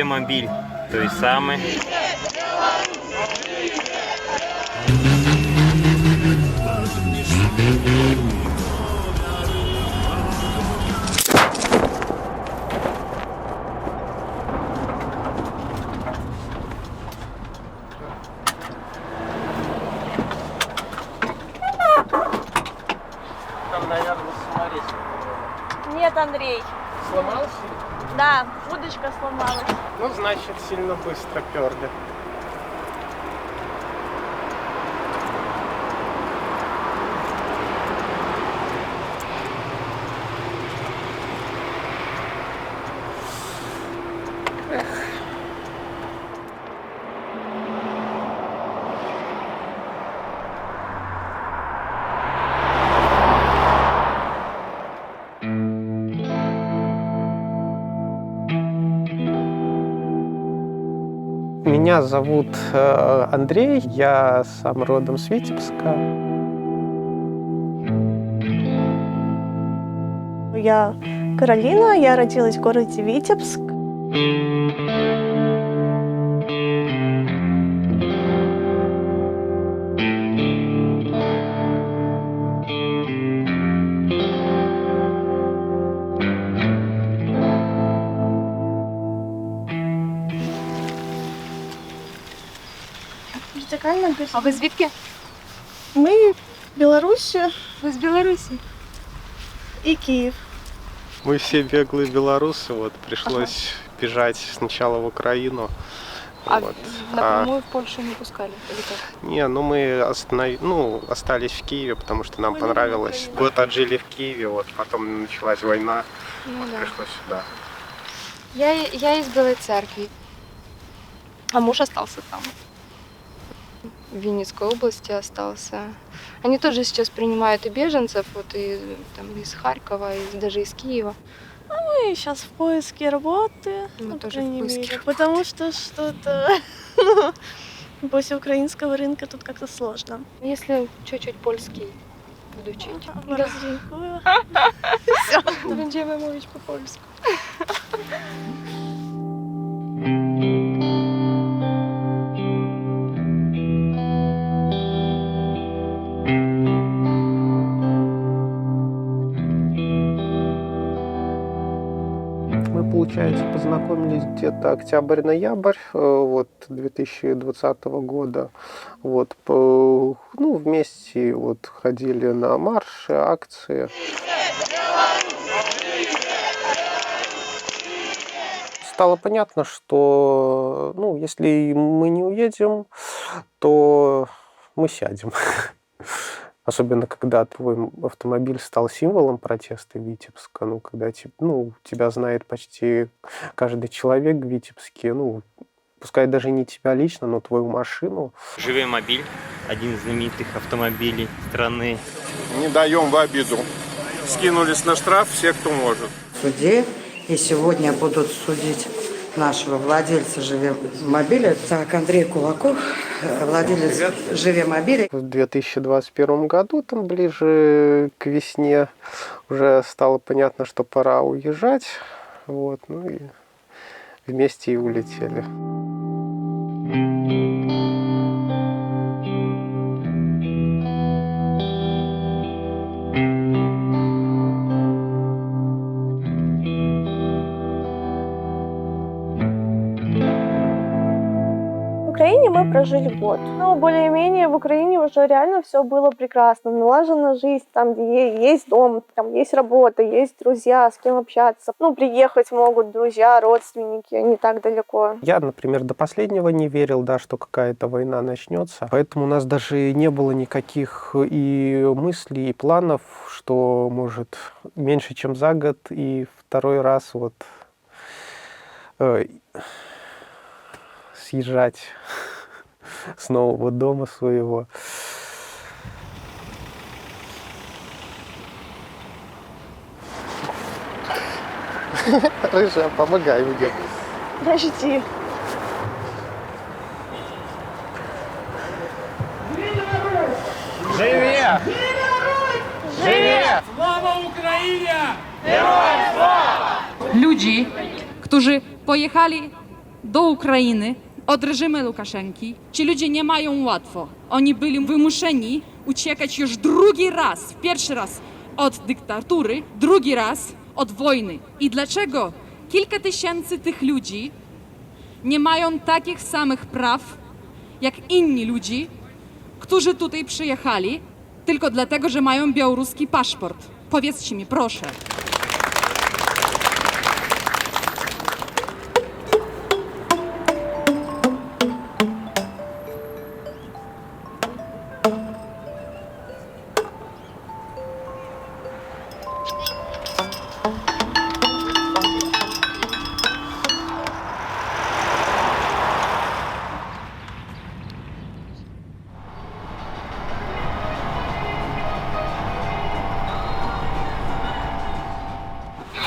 мобиль той самый. Там, наверное, саморез. Нет, Андрей. Сломался? Да, удочка сломалась. Ну, значит, сильно быстро перли. Меня зовут Андрей, я сам родом с Витебска. Я Каролина, я родилась в городе Витебск. А ви звідки? Мы Беларусь Ви з Білорусі? и Киев. Мы все беглые белорусы, вот пришлось бежать сначала в Украину. А Вот. напрямую в Польшу не пускали? Или как? Не, ну мы остались в Киеве, потому что нам понравилось. Год отжили в Киеве, вот потом началась война, Ну да. пришлось сюда. Я из Белой Церкви. А муж остался там. В Винницкой области остался. Они тоже сейчас принимают и беженцев, вот и там из Харькова, даже из Киева. Мы сейчас в поиске работы. Мы по тоже в крайней поиске мере, работы. потому что что-то после украинского рынка тут как-то сложно. Если чуть-чуть польский буду учить. Dziękuję. Będziemy mówić po polsku. Мы, получается, познакомились где-то октябрь-ноябрь вот, 2020 года. Вот, вместе вот, ходили на марши, акции. Стало понятно, что если мы не уедем, то мы сядем. Особенно, когда твой автомобиль стал символом протеста Витебска, когда тебя знает почти каждый человек в Витебске, пускай даже не тебя лично, но твою машину. Живой мобиль, один из знаменитых автомобилей страны. Не даем в обиду. Скинулись на штраф все, кто может. В суде, и сегодня будут судить нашего владельца «Живемобиля». Так, Андрей Кулаков, владелец «Живемобиля». В 2021 году, там ближе к весне, уже стало понятно, что пора уезжать. Вот, и вместе и улетели. В Украине мы прожили год. Но более-менее в Украине уже реально все было прекрасно. Налажена жизнь, там, где есть дом, там есть работа, есть друзья, с кем общаться. Приехать могут друзья, родственники, не так далеко. Я, например, до последнего не верил, что какая-то война начнется. Поэтому у нас даже не было никаких и мыслей, и планов, что может меньше, чем за год, и второй раз съезжать с нового дома своего. Рыжая, помогай мне. Подожди. Живе! Живе! Слава Ukrainie! Ludzi, którzy pojechali do Ukrainy od reżimu Łukaszenki, ci ludzie nie mają łatwo. Oni byli wymuszeni uciekać już drugi raz, pierwszy raz od dyktatury, drugi raz od wojny. I dlaczego kilka tysięcy tych ludzi nie mają takich samych praw jak inni ludzie, którzy tutaj przyjechali, tylko dlatego, że mają białoruski paszport? Powiedzcie mi, proszę.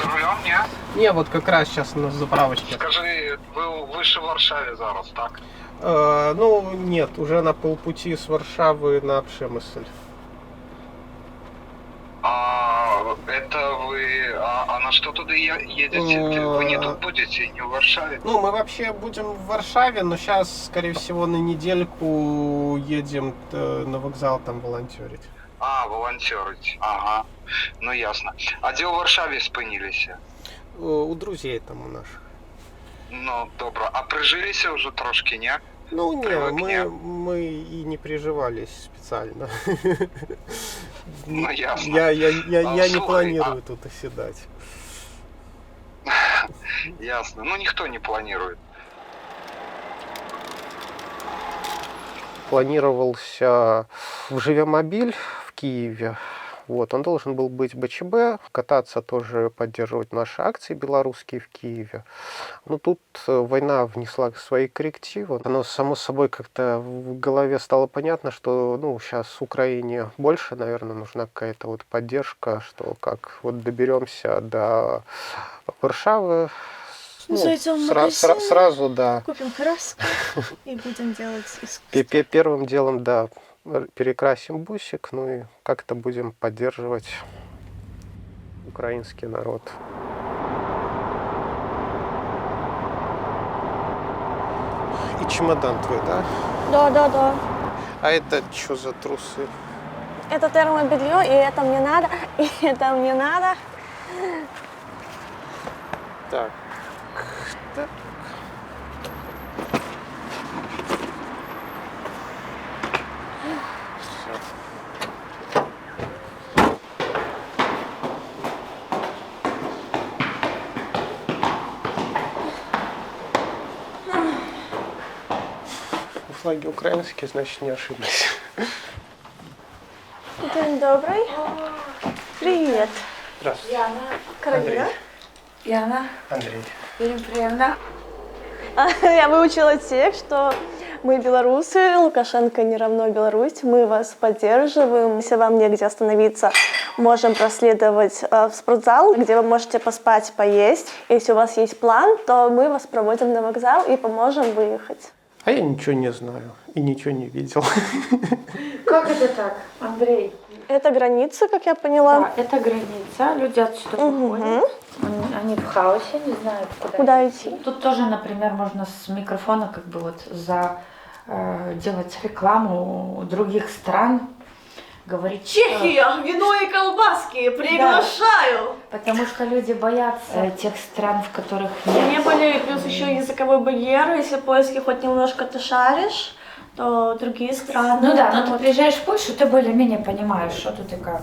За рулем, ні? Не, вот как раз сейчас на заправочке. Скажи, ви ще в Варшаві зараз, так? Ну, нет, уже на полпути с Варшавы на Пшемысль. Это вы... А на что туда едете? Вы не тут будете, не в Варшаве? Ну, мы вообще будем в Варшаве, но сейчас, скорее всего, на недельку едем на вокзал там волонтерить. Волонтерить. Ага. Ну, ясно. А где у Варшаві спинилися? У друзей там у наших. Ну, добре. А прижилися вже трошки, ні? Ну, не, Привыкли. мы и не приживались специально. Ну, ясно. Я не Слухай, планирую тут оседать. Ясно. Ну, никто не планирует. Планировался в Живемобиль в Киеве. Вот, он должен был быть БЧБ, кататься тоже, поддерживать наши акции белорусские в Киеве. Но тут война внесла свои коррективы. Оно само собой как-то в голове стало понятно, что сейчас Украине больше, наверное, нужна какая-то вот поддержка, что как вот доберемся до Варшавы. Зайдем в магазин, сразу, да. купим краски и будем делать искусство. Первым делом, да, перекрасим бусик, ну и как-то будем поддерживать украинский народ. И чемодан твой, да? Да. А это что за трусы? Это термобелье, и это мне надо, и это мне надо. Так. Флаги украинские, значит, не ошиблись. День добрый. Привет. Здравствуйте. Яна. Каролина. Яна. Андрей. Ирина Приемна. Я выучила текст, что мы белорусы, Лукашенко не равно Беларусь, мы вас поддерживаем. Если вам негде остановиться, можем проследовать в спортзал, где вы можете поспать, поесть. Если у вас есть план, то мы вас проводим на вокзал и поможем выехать. А я ничего не знаю и ничего не видел. Как это так, Андрей? Это граница, как я поняла. Да, это граница. Люди отсюда выходят. Они в хаосе, не знают, Куда идти. Тут тоже, например, можно с микрофона как бы вот делать рекламу других стран. Говорить, Чехия, вино и колбаски, приглашаю! Да, потому что люди боятся тех стран, в которых нет. Не были, плюс еще языковой барьер. Если польский хоть немножко ты шаришь, то другие страны... Ну да, но ты приезжаешь в Польшу, ты более-менее понимаешь, что тут и как.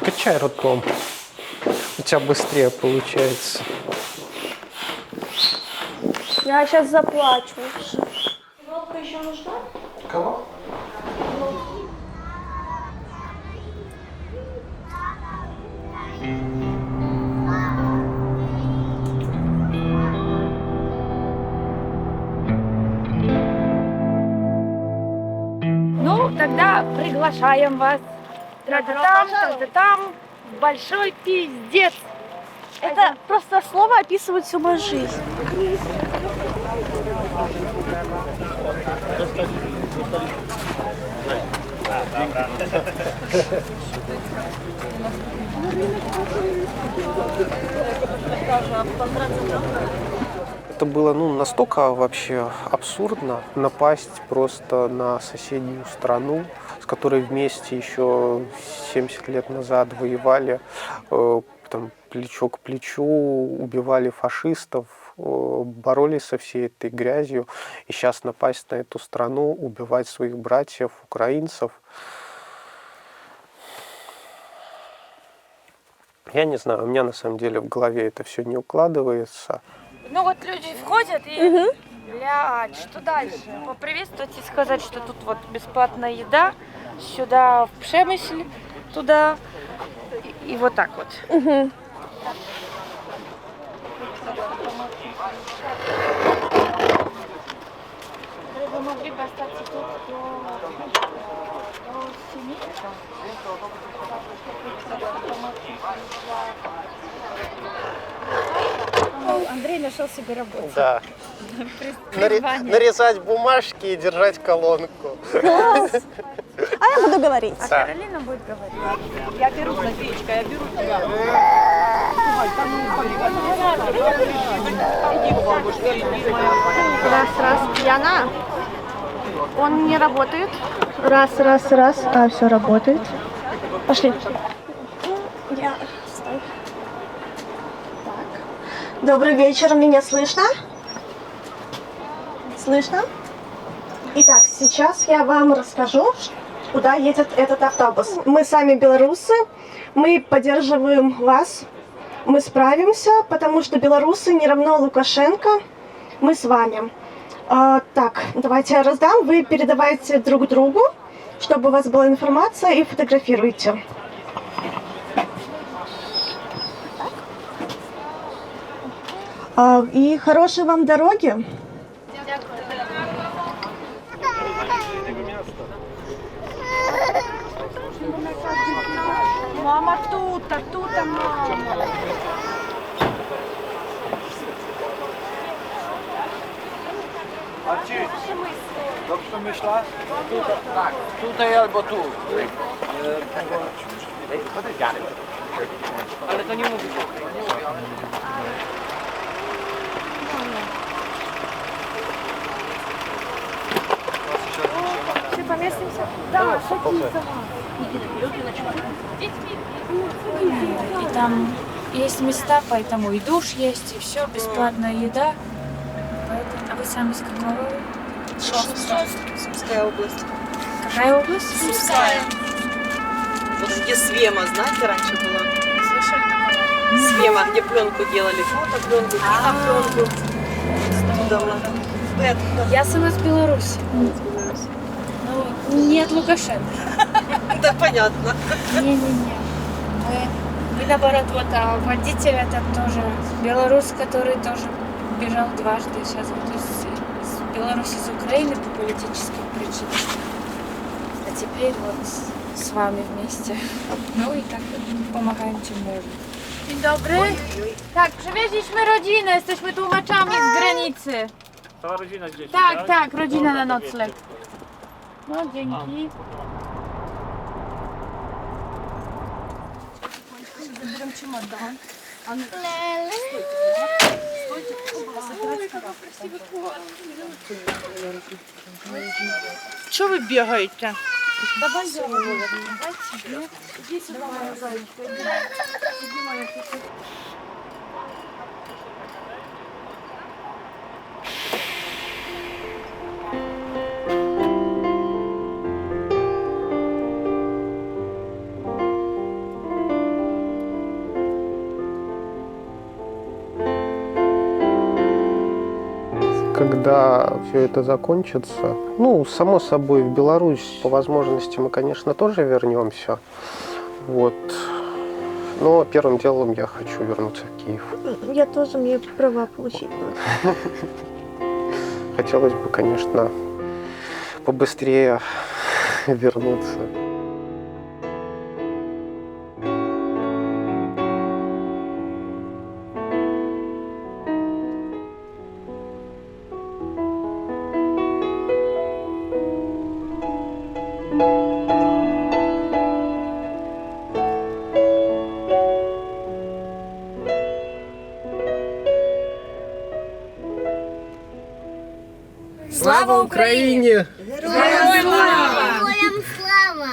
Качай ртом. У тебя быстрее получается. Я сейчас заплачу. Иголка еще нужна? Кого? Ну, тогда приглашаем вас. Там большой пиздец. Это просто слово описывает всю мою жизнь. Это было настолько вообще абсурдно напасть просто на соседнюю страну, с которой вместе еще 70 лет назад воевали, там, плечо к плечу, убивали фашистов, боролись со всей этой грязью, и сейчас напасть на эту страну, убивать своих братьев, украинцев. Я не знаю, у меня на самом деле в голове это все не укладывается. Ну вот люди входят и, блядь, что дальше? Поприветствовать и сказать, что тут вот бесплатная еда, сюда в Przemyśl, туда, и вот так вот. Вы могли бы остаться тут до 7? Андрей нашел себе работу. Да. Нарезать бумажки и держать колонку. Класс. А я буду говорить. А Каролина будет говорить. Я беру, Софиечка, я беру тебя. Раз. Яна. Он не работает. Раз. А, все работает. Пошли. Стой. Так. Добрый вечер, меня слышно? Слышно? Итак, сейчас я вам расскажу, куда едет этот автобус. Мы сами белорусы, мы поддерживаем вас, мы справимся, потому что белорусы не равно Лукашенко, мы с вами. Так, давайте я раздам, вы передавайте друг другу, чтобы у вас была информация, и фотографируйте. И хорошей вам дороги. Мама тут, мама. Dobrze myślę? Tak, tutaj albo tu. Ale to nie mówi. Czy поместимся? Да, садись. И там есть места, поэтому и душ есть, и все, бесплатная еда. Поэтому... А вы сами с какого? Сумская область. Какая область? Сумская. Вот где Свема, знаете, раньше была? Слышали такого? Свема, где пленку делали, фотопленку, кинопленку. Я сама с Беларуси. Ну, не от Лукашенко. Да, понятно. Не-не-не. Мы наоборот, вот, а водитель это тоже белорус, который тоже бежал дважды сейчас вот из Беларуси, из Украины по политическим причинам. А теперь вот с вами вместе. Ну i tak pomagają czym możemy. Dzień dobry. Tak, przywieźliśmy rodzinę, jesteśmy tłumaczami z granicy. Cała rodzina z dzieci, Tak, rodzina na nocleg. No, dzięki. Заберем чемодан. Що ви бігаєте? Давай я Когда все это закончится, само собой, в Беларусь по возможности мы, конечно, тоже вернемся. Вот. Но первым делом я хочу вернуться в Киев. Я тоже, мне права получить надо. Хотелось бы, конечно, побыстрее вернуться. Слава Україні! Героям слава! Героям слава!